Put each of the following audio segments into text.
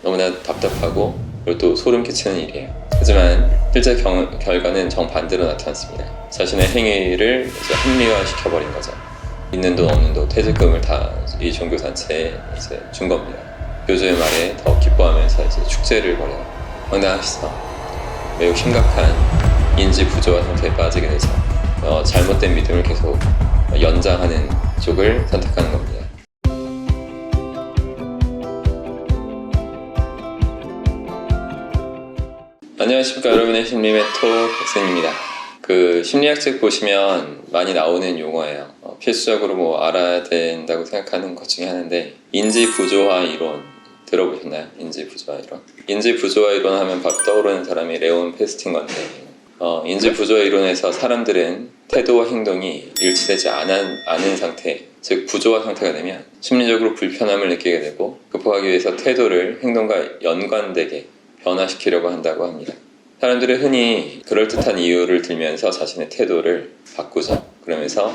너무나 답답하고 그리고 또 소름 끼치는 일이에요. 하지만 실제 결과는 정반대로 나타났습니다. 자신의 행위를 이제 합리화시켜버린 거죠. 있는 돈 없는 돈 퇴직금을 다 이 종교단체에 이제 준 겁니다. 교주의 말에 더 기뻐하면서 이제 축제를 벌여요. 황당하시죠? 매우 심각한 인지 부조화 상태에 빠지게 되죠. 잘못된 믿음을 계속 연장하는 쪽을 선택하는 겁니다. 안녕하십니까 여러분의 심리 메토 백선입니다. 심리학 책 보시면 많이 나오는 용어예요. 필수적으로 뭐 알아야 된다고 생각하는 것 중에 하나인데 인지 부조화 이론 들어보셨나요? 인지 부조화 이론. 인지 부조화 이론 하면 바로 떠오르는 사람이 레온 페스팅거인데 인지 부조화 이론에서 사람들은 태도와 행동이 일치되지 않은 상태, 즉 부조화 상태가 되면 심리적으로 불편함을 느끼게 되고 극복하기 위해서 태도를 행동과 연관되게 변화시키려고 한다고 합니다. 사람들은 흔히 그럴듯한 이유를 들면서 자신의 태도를 바꾸죠. 그러면서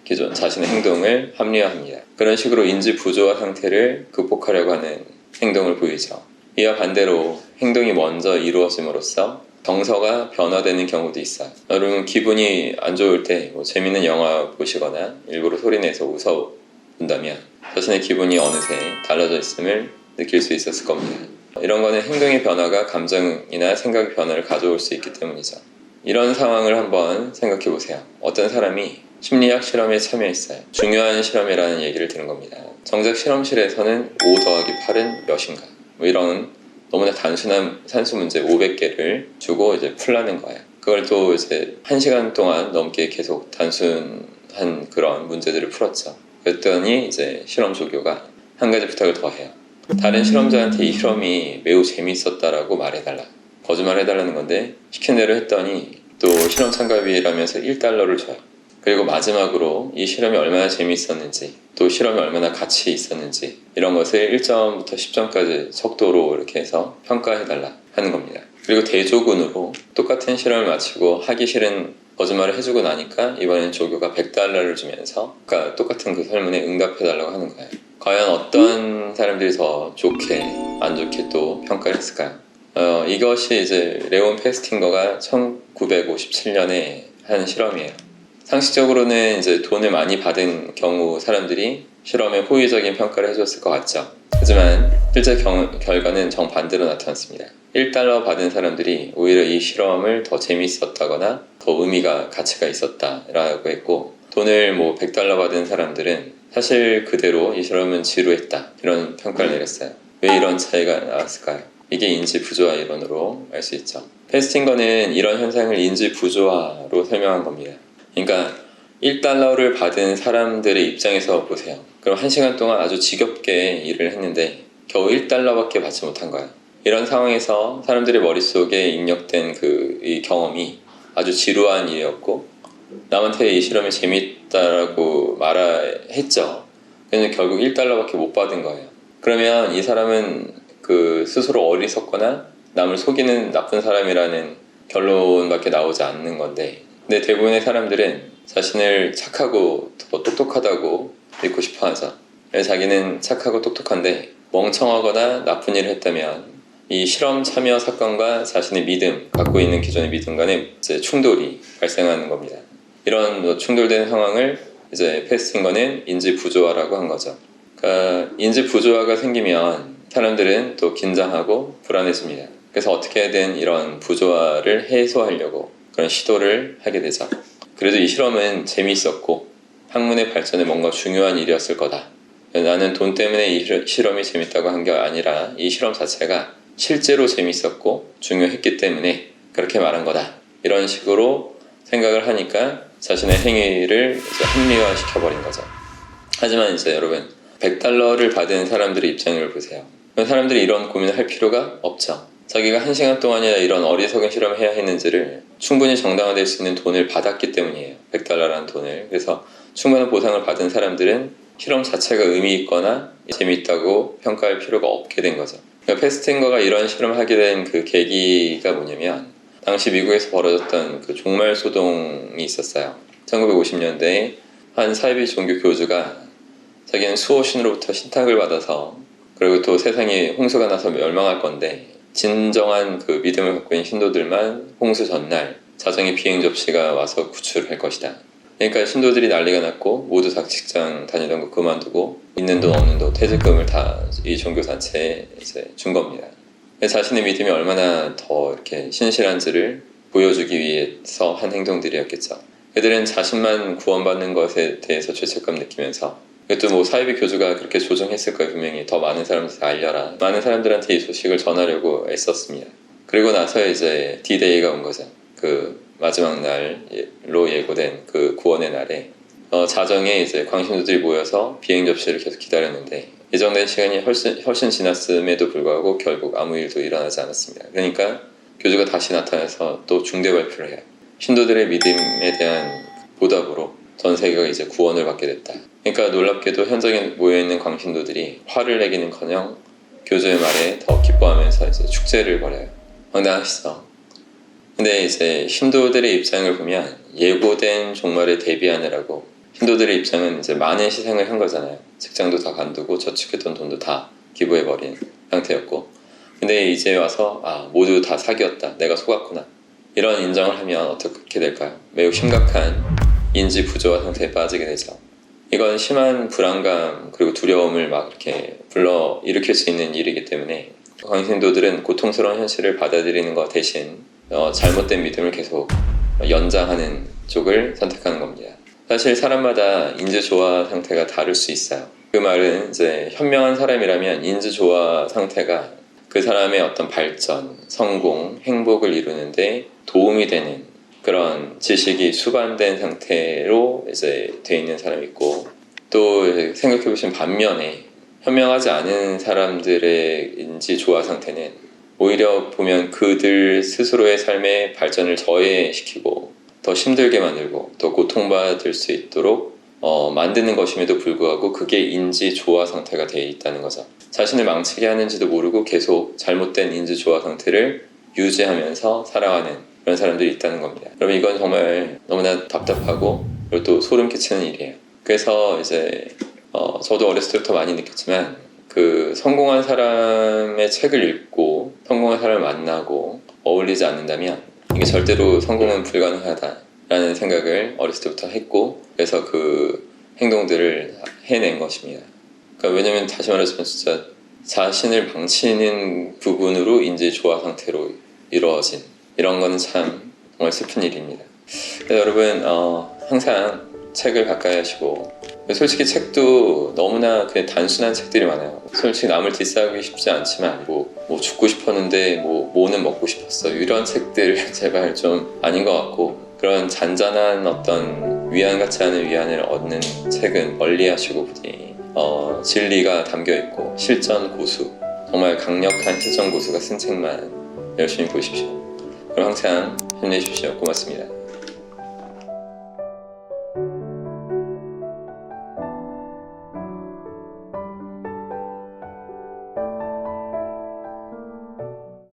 기존 자신의 행동을 합리화합니다. 그런 식으로 인지 부조화 상태를 극복하려고 하는 행동을 보이죠. 이와 반대로 행동이 먼저 이루어짐으로써 정서가 변화되는 경우도 있어요. 여러분 기분이 안 좋을 때 재밌는 영화 보시거나 일부러 소리내서 웃어 본다면 자신의 기분이 어느새 달라져 있음을 느낄 수 있었을 겁니다. 이런 거는 행동의 변화가 감정이나 생각의 변화를 가져올 수 있기 때문이죠. 이런 상황을 한번 생각해 보세요. 어떤 사람이 심리학 실험에 참여했어요. 중요한 실험이라는 얘기를 들은 겁니다. 정작 실험실에서는 5 더하기 8은 몇인가? 이런 너무나 단순한 산수 문제 500개를 주고 이제 풀라는 거예요. 그걸 또 이제 1시간 동안 넘게 계속 단순한 그런 문제들을 풀었죠. 그랬더니 이제 실험 조교가 한 가지 부탁을 더 해요. 다른 실험자한테 이 실험이 매우 재미있었다라고 말해달라. 거짓말 해달라는 건데 시킨 대로 했더니 또 실험 참가비라면서 $1를 줘요. 그리고 마지막으로 이 실험이 얼마나 재미있었는지 또 실험이 얼마나 가치 있었는지 이런 것을 1점부터 10점까지 척도로 이렇게 해서 평가해달라 하는 겁니다. 그리고 대조군으로 똑같은 실험을 마치고 하기 싫은 거짓말을 해주고 나니까 이번엔 조교가 $100를 주면서 그러니까 똑같은 그 설문에 응답해달라고 하는 거예요. 과연 어떤 사람들이 더 좋게 안 좋게 또 평가를 했을까요? 이것이 이제 레온 페스팅거가 1957년에 한 실험이에요. 상식적으로는 이제 돈을 많이 받은 경우 사람들이 실험에 호의적인 평가를 해줬을 것 같죠. 하지만 실제 결과는 정반대로 나타났습니다. $1 받은 사람들이 오히려 이 실험을 더 재미있었다거나 더 의미가 가치가 있었다라고 했고 돈을 $100 받은 사람들은 사실 그대로 이 실험은 지루했다 이런 평가를 내렸어요. 왜 이런 차이가 나왔을까요? 이게 인지 부조화 이론으로 알 수 있죠. 페스팅거는 이런 현상을 인지 부조화로 설명한 겁니다. 그러니까 $1를 받은 사람들의 입장에서 보세요. 그럼 1시간 동안 아주 지겹게 일을 했는데 겨우 $1밖에 받지 못한 거예요. 이런 상황에서 사람들의 머릿속에 입력된 이 경험이 아주 지루한 일이었고 남한테 이 실험이 재밌다라고 말했죠. 그래서 결국 $1밖에 못 받은 거예요. 그러면 이 사람은 스스로 어리석거나 남을 속이는 나쁜 사람이라는 결론밖에 나오지 않는 건데 근데 대부분의 사람들은 자신을 착하고 더 똑똑하다고 믿고 싶어 하죠. 자기는 착하고 똑똑한데 멍청하거나 나쁜 일을 했다면 이 실험 참여 사건과 자신의 믿음, 갖고 있는 기존의 믿음 간의 이제 충돌이 발생하는 겁니다. 이런 충돌된 상황을 이제 페스팅거는 인지 부조화라고 한 거죠. 그러니까 인지 부조화가 생기면 사람들은 또 긴장하고 불안해집니다. 그래서 어떻게든 이런 부조화를 해소하려고 그런 시도를 하게 되죠. 그래도 이 실험은 재미있었고 학문의 발전에 뭔가 중요한 일이었을 거다. 나는 돈 때문에 이 실험이 재밌다고 한 게 아니라 이 실험 자체가 실제로 재밌었고 중요했기 때문에 그렇게 말한 거다. 이런 식으로 생각을 하니까 자신의 행위를 이제 합리화시켜버린 거죠. 하지만 이제 여러분 $100를 받은 사람들의 입장을 보세요. 사람들이 이런 고민을 할 필요가 없죠. 자기가 1시간 동안이나 이런 어리석은 실험을 해야 했는지를 충분히 정당화될 수 있는 돈을 받았기 때문이에요. $100라는 돈을. 그래서 충분한 보상을 받은 사람들은 실험 자체가 의미 있거나 재미있다고 평가할 필요가 없게 된 거죠. 그러니까 페스팅거가 이런 실험을 하게 된 그 계기가 뭐냐면 당시 미국에서 벌어졌던 그 종말 소동이 있었어요. 1950년대에 한 사이비 종교 교주가 자기는 수호신으로부터 신탁을 받아서 그리고 또 세상이 홍수가 나서 멸망할 건데 진정한 그 믿음을 갖고 있는 신도들만 홍수 전날 자정의 비행 접시가 와서 구출할 것이다. 그러니까 신도들이 난리가 났고 모두 다 직장 다니던 거 그만두고 있는 돈 없는 돈 퇴직금을 다 이 종교단체에 이제 준 겁니다. 자신의 믿음이 얼마나 더 이렇게 신실한지를 보여주기 위해서 한 행동들이었겠죠. 그들은 자신만 구원받는 것에 대해서 죄책감 느끼면서, 이것도 뭐 사이비 교주가 그렇게 조종했을 거예요. 분명히 더 많은 사람들한테 알려라, 많은 사람들한테 이 소식을 전하려고 애썼습니다. 그리고 나서 이제 D-Day가 온 거죠. 그 마지막 날로 예고된 그 구원의 날에 자정에 이제 광신도들이 모여서 비행 접시를 계속 기다렸는데 예정된 시간이 훨씬 지났음에도 불구하고 결국 아무 일도 일어나지 않았습니다. 그러니까 교주가 다시 나타나서 또 중대 발표를 해요. 신도들의 믿음에 대한 보답으로 전 세계가 이제 구원을 받게 됐다. 그러니까 놀랍게도 현장에 모여있는 광신도들이 화를 내기는커녕 교주의 말에 더 기뻐하면서 이제 축제를 벌여요. 황당하시죠? 근데 이제 신도들의 입장을 보면 예고된 종말에 대비하느라고 신도들의 입장은 이제 많은 희생을 한 거잖아요. 직장도 다 관두고 저축했던 돈도 다 기부해버린 상태였고, 근데 이제 와서 모두 다 사기였다, 내가 속았구나, 이런 인정을 하면 어떻게 될까요? 매우 심각한 인지 부조화 상태에 빠지게 되죠. 이건 심한 불안감 그리고 두려움을 막 이렇게 일으킬 수 있는 일이기 때문에 광신도들은 고통스러운 현실을 받아들이는 것 대신 잘못된 믿음을 계속 연장하는 쪽을 선택하는 겁니다. 사실 사람마다 인지조화 상태가 다를 수 있어요. 그 말은 이제 현명한 사람이라면 인지조화 상태가 그 사람의 어떤 발전, 성공, 행복을 이루는데 도움이 되는 그런 지식이 수반된 상태로 이제 돼 있는 사람이 있고, 또 생각해보시면 반면에 현명하지 않은 사람들의 인지조화 상태는 오히려 보면 그들 스스로의 삶의 발전을 저해시키고 더 힘들게 만들고 더 고통받을 수 있도록 만드는 것임에도 불구하고 그게 인지조화 상태가 되어 있다는 거죠. 자신을 망치게 하는지도 모르고 계속 잘못된 인지조화 상태를 유지하면서 살아가는 그런 사람들이 있다는 겁니다. 여러분, 이건 정말 너무나 답답하고 그리고 또 소름 끼치는 일이에요. 그래서 이제 저도 어렸을 때부터 많이 느꼈지만 그 성공한 사람의 책을 읽고 성공한 사람을 만나고 어울리지 않는다면 이게 절대로 성공은 불가능하다라는 생각을 어렸을 때부터 했고, 그래서 그 행동들을 해낸 것입니다. 그러니까 왜냐면 다시 말해서 진짜 자신을 망치는 부분으로 인지조화 상태로 이루어진 이런 거는 참 정말 슬픈 일입니다. 그래서 여러분 항상 책을 가까이 하시고, 솔직히 책도 너무나 그냥 단순한 책들이 많아요. 솔직히 남을 디스하기 쉽지 않지만 뭐 죽고 싶었는데 뭐는 먹고 싶었어, 이런 책들 제발 좀 아닌 것 같고, 그런 잔잔한 어떤 위안 같지 않은 위안을 얻는 책은 멀리하시고 보니 진리가 담겨있고 실전 고수, 정말 강력한 실전 고수가 쓴 책만 열심히 보십시오. 그럼 항상 힘내십시오. 고맙습니다.